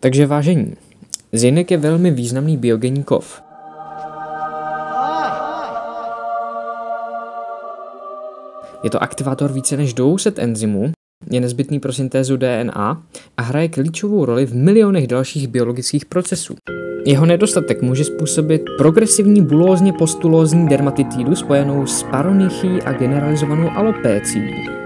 Takže vážení, zinek je velmi významný biogenní kov. Je to aktivátor více než 200 enzymů, je nezbytný pro syntézu DNA a hraje klíčovou roli v milionech dalších biologických procesů. Jeho nedostatek může způsobit progresivní bulózně postulózní dermatitidu spojenou s paronychií a generalizovanou alopécií.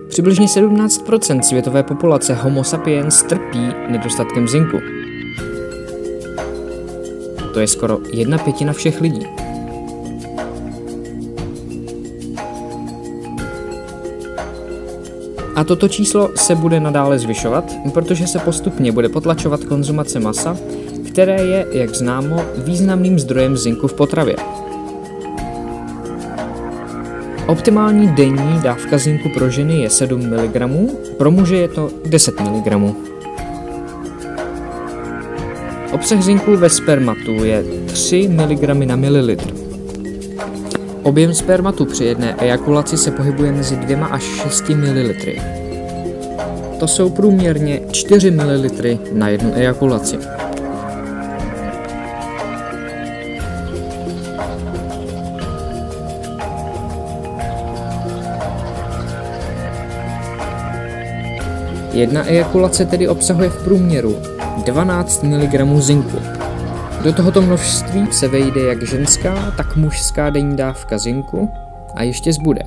Přibližně 17% světové populace Homo sapiens trpí nedostatkem zinku. To je skoro 1/5 všech lidí. A toto číslo se bude nadále zvyšovat, protože se postupně bude potlačovat konzumace masa, které je, jak známo, významným zdrojem zinku v potravě. Optimální denní dávka zinku pro ženy je 7 mg, pro muže je to 10 mg. Obsah zinku ve spermatu je 3 mg na mililitr. Objem spermatu při jedné ejakulaci se pohybuje mezi 2 až 6 ml. To jsou průměrně 4 ml na jednu ejakulaci. Jedna ejakulace tedy obsahuje v průměru 12 mg zinku. Do tohoto množství se vejde jak ženská, tak mužská denní dávka zinku a ještě zbude.